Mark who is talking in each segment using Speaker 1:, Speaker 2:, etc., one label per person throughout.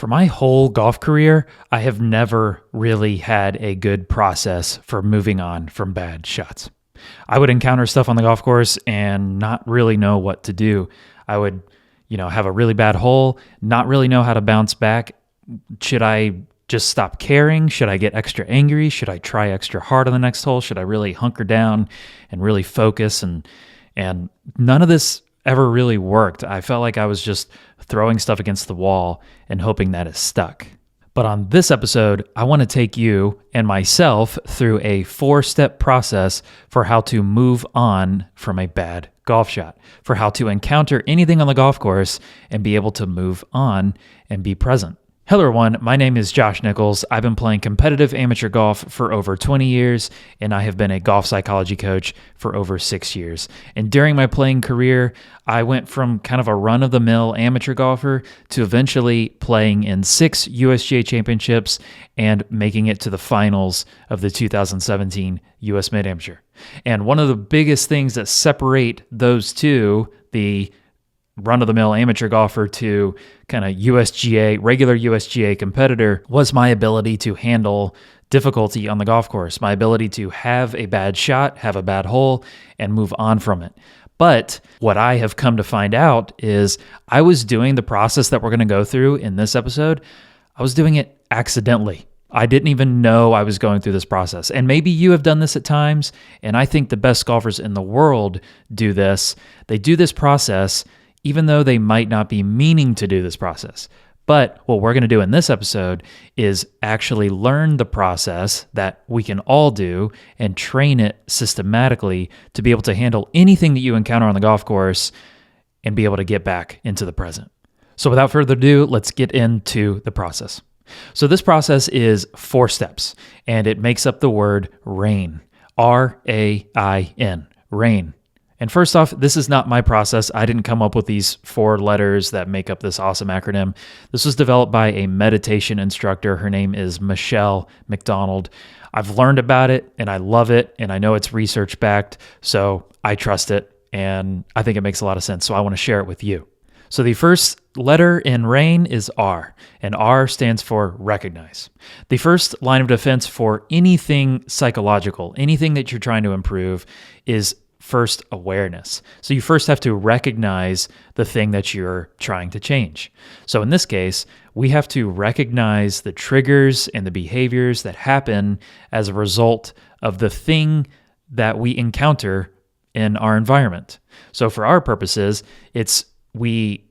Speaker 1: For my whole golf career, I have never really had a good process for moving on from bad shots. I would encounter stuff on the golf course and not really know what to do. I would, have a really bad hole, not really know how to bounce back. Should I just stop caring? Should I get extra angry? Should I try extra hard on the next hole? Should I really hunker down and really focus? And none of this ever really worked. I felt like I was just throwing stuff against the wall and hoping that it stuck. But on this episode, I want to take you and myself through a 4-step process for how to move on from a bad golf shot, for how to encounter anything on the golf course and be able to move on and be present. Hello everyone, my name is Josh Nichols. I've been playing competitive amateur golf for over 20 years, and I have been a golf psychology coach for over 6 years. And during my playing career, I went from kind of a run-of-the-mill amateur golfer to eventually playing in 6 USGA championships and making it to the finals of the 2017 US Mid-Amateur. And one of the biggest things that separate those two, the run-of-the-mill amateur golfer to kind of USGA, regular USGA competitor, was my ability to handle difficulty on the golf course, my ability to have a bad shot, have a bad hole, and move on from it. But what I have come to find out is I was doing the process that we're going to go through in this episode. I was doing it accidentally. I didn't even know I was going through this process. And maybe you have done this at times, and I think the best golfers in the world do this. They do this process even though they might not be meaning to do this process. But what we're going to do in this episode is actually learn the process that we can all do and train it systematically to be able to handle anything that you encounter on the golf course and be able to get back into the present. So without further ado, let's get into the process. So this process is 4 steps, and it makes up the word RAIN, R-A-I-N, RAIN. And first off, this is not my process. I didn't come up with these 4 letters that make up this awesome acronym. This was developed by a meditation instructor. Her name is Michelle McDonald. I've learned about it and I love it, and I know it's research backed, so I trust it and I think it makes a lot of sense. So I want to share it with you. So the first letter in RAIN is R, and R stands for recognize. The first line of defense for anything psychological, anything that you're trying to improve, is first awareness. So you first have to recognize the thing that you're trying to change. So in this case, we have to recognize the triggers and the behaviors that happen as a result of the thing that we encounter in our environment. So for our purposes, it's we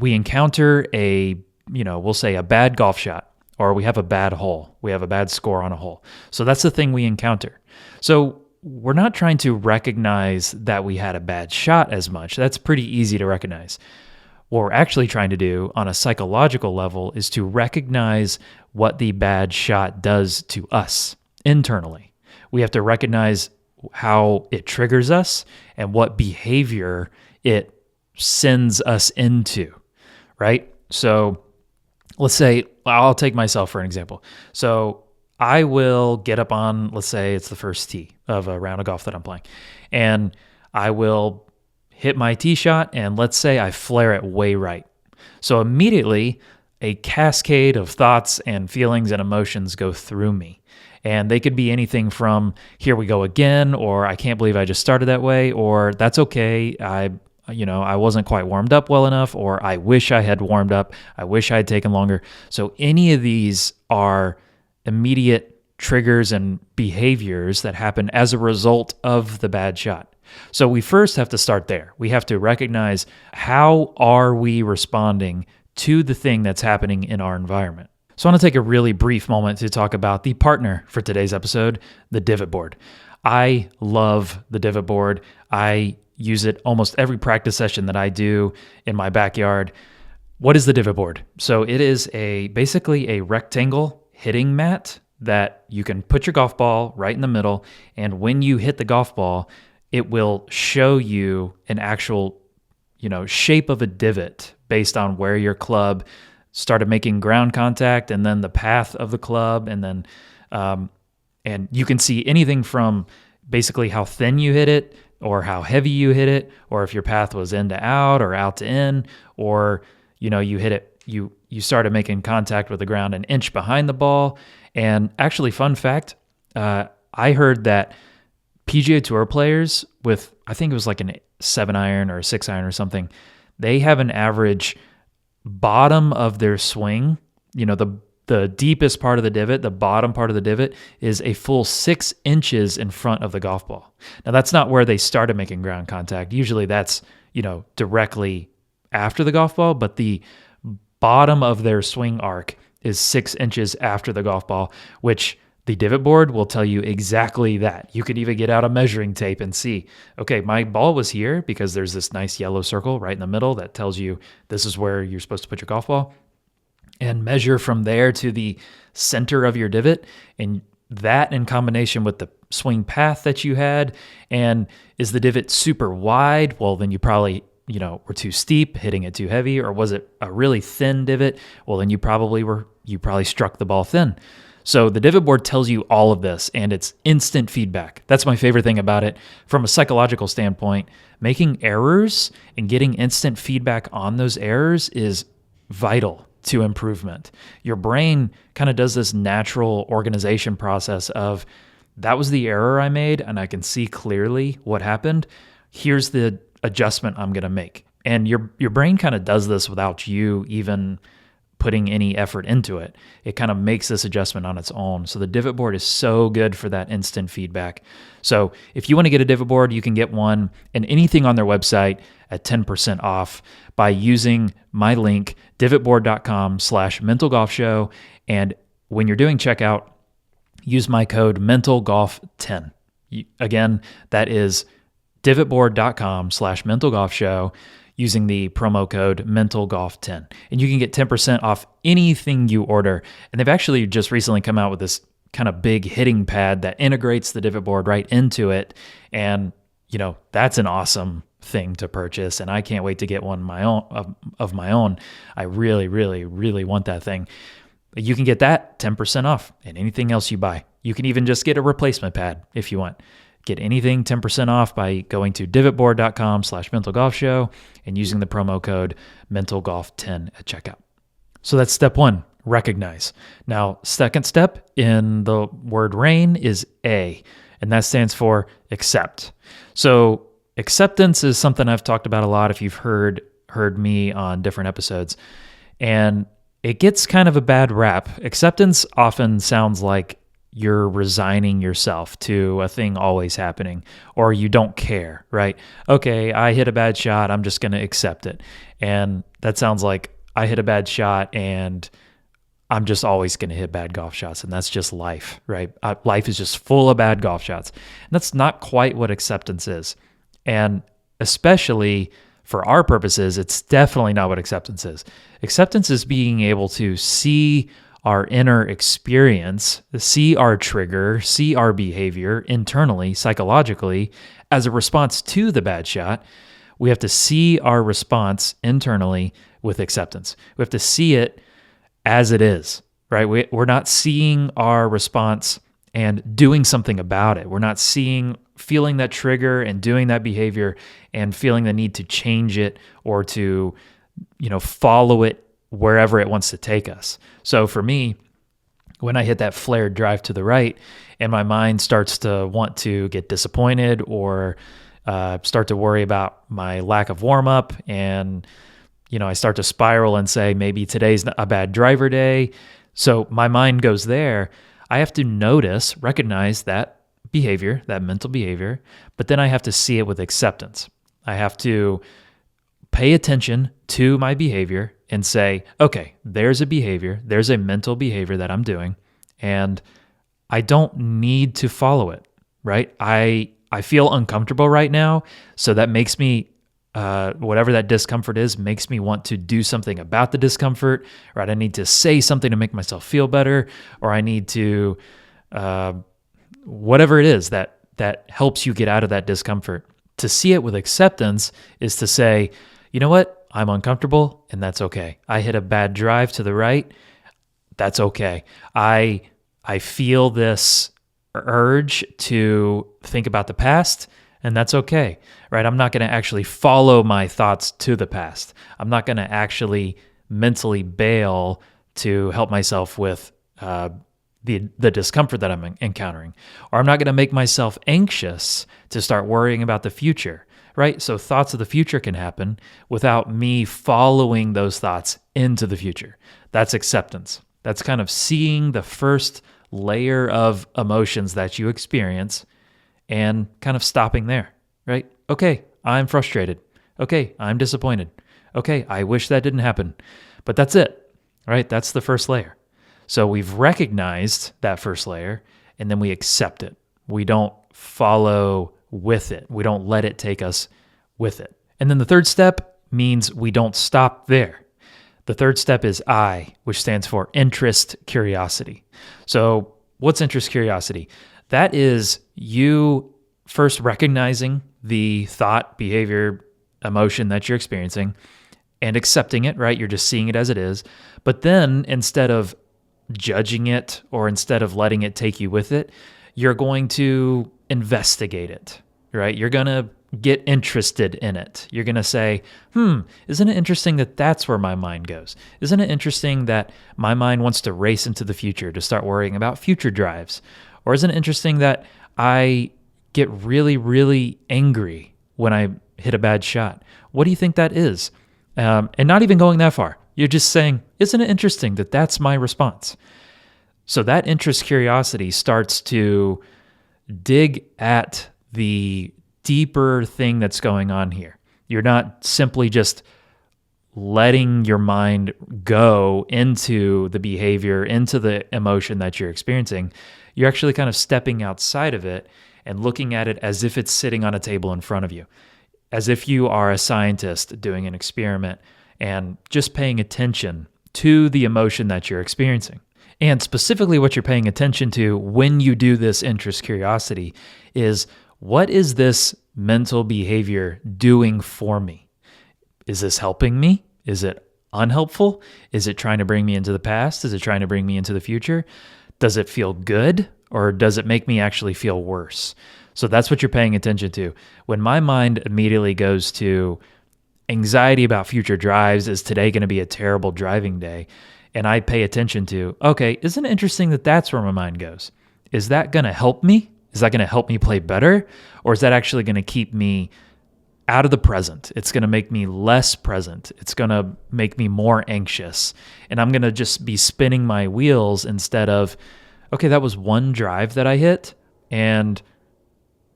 Speaker 1: encounter we'll say a bad golf shot, or we have a bad hole. We have a bad score on a hole. So that's the thing we encounter. So we're not trying to recognize that we had a bad shot as much. That's pretty easy to recognize. What we're actually trying to do on a psychological level is to recognize what the bad shot does to us internally. We have to recognize how it triggers us and what behavior it sends us into, right? So let's say, I'll take myself for an example. So I will get up on, let's say it's the first tee of a round of golf that I'm playing, and I will hit my tee shot, and let's say I flare it way right. So immediately a cascade of thoughts and feelings and emotions go through me. And they could be anything from here we go again, or I can't believe I just started that way, or that's okay, I wasn't quite warmed up well enough, or I wish I had warmed up, I wish I had taken longer. So any of these are immediate triggers and behaviors that happen as a result of the bad shot. So we first have to start there. We have to recognize, how are we responding to the thing that's happening in our environment? So I want to take a really brief moment to talk about the partner for today's episode, the divot board. I love the divot board. I use it almost every practice session that I do in my backyard. What is the divot board? So it is basically a rectangle hitting mat that you can put your golf ball right in the middle, and when you hit the golf ball, it will show you an actual, shape of a divot based on where your club started making ground contact, and then the path of the club, and then and you can see anything from basically how thin you hit it, or how heavy you hit it, or if your path was in to out or out to in, or you hit it you started making contact with the ground an inch behind the ball. And actually, fun fact, I heard that PGA Tour players with, I think it was like a 7-iron or a 6-iron or something, they have an average bottom of their swing, the deepest part of the divot, the bottom part of the divot is a full 6 inches in front of the golf ball. Now, that's not where they started making ground contact. Usually that's, directly after the golf ball, but the bottom of their swing arc is 6 inches after the golf ball, which the divot board will tell you exactly that. You could even get out a measuring tape and see, okay, my ball was here because there's this nice yellow circle right in the middle that tells you this is where you're supposed to put your golf ball, and measure from there to the center of your divot. And that in combination with the swing path that you had, and is the divot super wide? Well, then you probably, were too steep, hitting it too heavy, or was it a really thin divot? Well, then you probably struck the ball thin. So the divot board tells you all of this, and it's instant feedback. That's my favorite thing about it. From a psychological standpoint, making errors and getting instant feedback on those errors is vital to improvement. Your brain kind of does this natural organization process of, that was the error I made, and I can see clearly what happened. Here's the adjustment I'm going to make. And your brain kind of does this without you even putting any effort into it. It kind of makes this adjustment on its own. So the divot board is so good for that instant feedback. So if you want to get a divot board, you can get one and anything on their website at 10% off by using my link, divotboard.com/mentalgolfshow. And when you're doing checkout, use my code mentalgolf10. Again, that is divotboard.com/mentalgolfshow using the promo code mentalgolf10. And you can get 10% off anything you order. And they've actually just recently come out with this kind of big hitting pad that integrates the divot board right into it. And, that's an awesome thing to purchase. And I can't wait to get one of my own. I really, really, really want that thing. You can get that 10% off and anything else you buy. You can even just get a replacement pad if you want. Get anything 10% off by going to divotboard.com/mentalgolfshow and using the promo code mentalgolf10 at checkout. So that's step one, recognize. Now, second step in the word RAIN is A, and that stands for accept. So acceptance is something I've talked about a lot if you've heard me on different episodes. And it gets kind of a bad rap. Acceptance often sounds like you're resigning yourself to a thing always happening, or you don't care, right? Okay, I hit a bad shot, I'm just going to accept it. And that sounds like I hit a bad shot and I'm just always going to hit bad golf shots, and that's just life, right? Life is just full of bad golf shots. And that's not quite what acceptance is. And especially for our purposes, it's definitely not what acceptance is. Acceptance is being able to see our inner experience, see our trigger, see our behavior internally, psychologically, as a response to the bad shot. We have to see our response internally with acceptance. We have to see it as it is, right? We're not seeing our response and doing something about it. We're not feeling that trigger and doing that behavior and feeling the need to change it or to, follow it wherever it wants to take us. So for me, when I hit that flared drive to the right and my mind starts to want to get disappointed or start to worry about my lack of warm up, and I start to spiral and say, maybe today's a bad driver day. So my mind goes there. I have to recognize that behavior, that mental behavior, but then I have to see it with acceptance. I have to pay attention to my behavior and say, okay, there's a mental behavior that I'm doing, and I don't need to follow it, right? I feel uncomfortable right now, so that makes me, whatever that discomfort is, makes me want to do something about the discomfort, right? I need to say something to make myself feel better, or I need to, whatever it is that helps you get out of that discomfort. To see it with acceptance is to say, you know what? I'm uncomfortable, and that's okay. I hit a bad drive to the right. That's okay. I feel this urge to think about the past, and that's okay, right? I'm not going to actually follow my thoughts to the past. I'm not going to actually mentally bail to help myself with the discomfort that I'm encountering. Or I'm not going to make myself anxious to start worrying about the future, right? So thoughts of the future can happen without me following those thoughts into the future. That's acceptance. That's kind of seeing the first layer of emotions that you experience and kind of stopping there, right? Okay, I'm frustrated. Okay, I'm disappointed. Okay, I wish that didn't happen. But that's it, right? That's the first layer. So we've recognized that first layer, and then we accept it. We don't follow with it. We don't let it take us with it. And then the third step means we don't stop there. The third step is I, which stands for interest curiosity. So what's interest curiosity? That is you first recognizing the thought, behavior, emotion that you're experiencing and accepting it, right? You're just seeing it as it is. But then instead of judging it or instead of letting it take you with it, you're going to investigate it, right? You're going to get interested in it. You're going to say, isn't it interesting that that's where my mind goes? Isn't it interesting that my mind wants to race into the future to start worrying about future drives? Or isn't it interesting that I get really, really angry when I hit a bad shot? What do you think that is? And not even going that far. You're just saying, isn't it interesting that that's my response? So that interest curiosity starts to dig at the deeper thing that's going on here. You're not simply just letting your mind go into the behavior, into the emotion that you're experiencing. You're actually kind of stepping outside of it and looking at it as if it's sitting on a table in front of you, as if you are a scientist doing an experiment and just paying attention to the emotion that you're experiencing. And specifically what you're paying attention to when you do this interest curiosity is, what is this mental behavior doing for me? Is this helping me? Is it unhelpful? Is it trying to bring me into the past? Is it trying to bring me into the future? Does it feel good or does it make me actually feel worse? So that's what you're paying attention to. When my mind immediately goes to anxiety about future drives, is today going to be a terrible driving day? And I pay attention to, okay, isn't it interesting that that's where my mind goes? Is that going to help me? Is that going to help me play better? Or is that actually going to keep me out of the present? It's going to make me less present. It's going to make me more anxious. And I'm going to just be spinning my wheels instead of, okay, that was one drive that I hit, and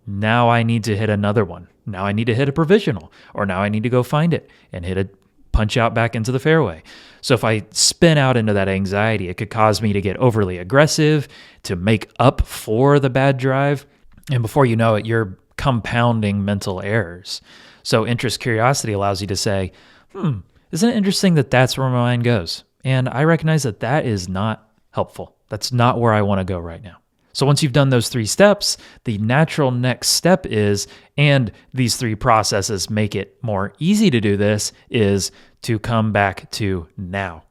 Speaker 1: now I need to hit another one. Now I need to hit a provisional, or now I need to go find it and hit a punch out back into the fairway. So if I spin out into that anxiety, it could cause me to get overly aggressive, to make up for the bad drive. And before you know it, you're compounding mental errors. So interest curiosity allows you to say, isn't it interesting that that's where my mind goes? And I recognize that that is not helpful. That's not where I want to go right now. So once you've done those 3 steps, the natural next step is, and these 3 processes make it more easy to do this, is to come back to now.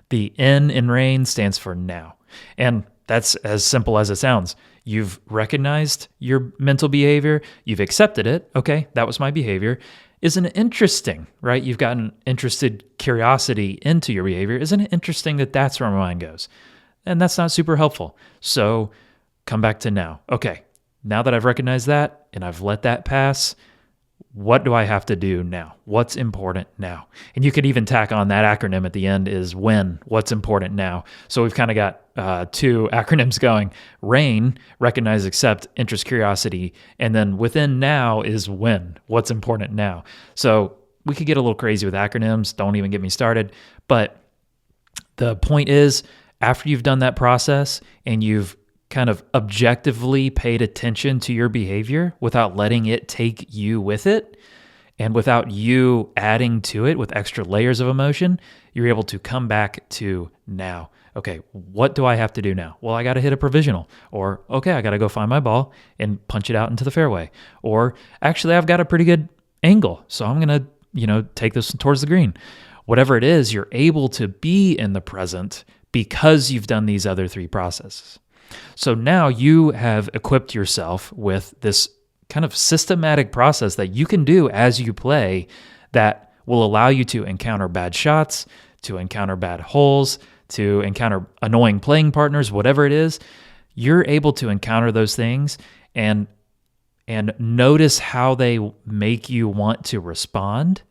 Speaker 1: The N in RAIN stands for now. And that's as simple as it sounds. You've recognized your mental behavior. You've accepted it. Okay, that was my behavior. Isn't it interesting, right? You've gotten interested curiosity into your behavior. Isn't it interesting that that's where my mind goes? And that's not super helpful. So come back to now. Okay, now that I've recognized that and I've let that pass, what do I have to do now? What's important now? And you could even tack on that acronym at the end is when, what's important now. So we've kind of got 2 acronyms going. RAIN, recognize, accept, interest, curiosity. And then within now is when, what's important now. So we could get a little crazy with acronyms. Don't even get me started. But the point is, after you've done that process and you've kind of objectively paid attention to your behavior without letting it take you with it and without you adding to it with extra layers of emotion, you're able to come back to now. Okay, what do I have to do now? Well, I got to hit a provisional. Or, okay, I got to go find my ball and punch it out into the fairway. Or, actually, I've got a pretty good angle, so I'm going to, take this towards the green. Whatever it is, you're able to be in the present because you've done these other 3 processes. So now you have equipped yourself with this kind of systematic process that you can do as you play that will allow you to encounter bad shots, to encounter bad holes, to encounter annoying playing partners, whatever it is, you're able to encounter those things and notice how they make you want to respond,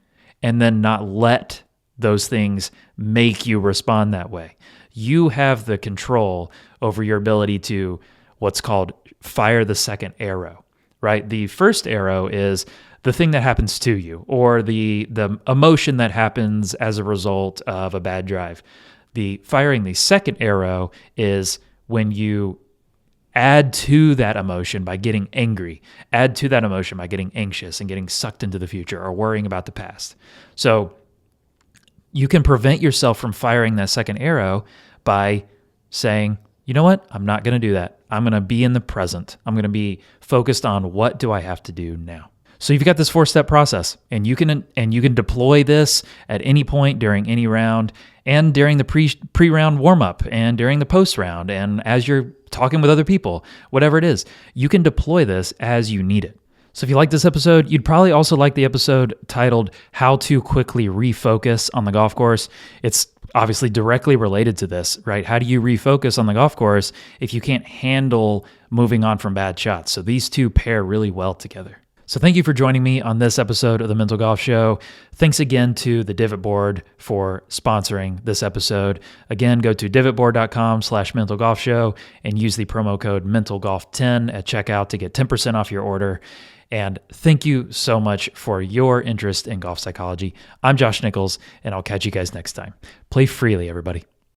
Speaker 1: and then not let those things make you respond that way. You have the control over your ability to what's called fire the second arrow, right? The first arrow is the thing that happens to you, or the emotion that happens as a result of a bad drive. The firing the second arrow is when you add to that emotion by getting angry, add to that emotion by getting anxious and getting sucked into the future or worrying about the past. So you can prevent yourself from firing that second arrow by saying, you know what? I'm not going to do that. I'm going to be in the present. I'm going to be focused on what do I have to do now. So you've got this 4-step process, and you can deploy this at any point during any round, and during the pre-round warm-up, and during the post-round, and as you're talking with other people, whatever it is, you can deploy this as you need it. So if you like this episode, you'd probably also like the episode titled How to Quickly Refocus on the Golf Course. It's obviously directly related to this, right? How do you refocus on the golf course if you can't handle moving on from bad shots? So these two pair really well together. So thank you for joining me on this episode of the Mental Golf Show. Thanks again to the Divot Board for sponsoring this episode. Again, go to divotboard.com/mentalgolfshow and use the promo code mentalgolf10 at checkout to get 10% off your order. And thank you so much for your interest in golf psychology. I'm Josh Nichols, and I'll catch you guys next time. Play freely, everybody.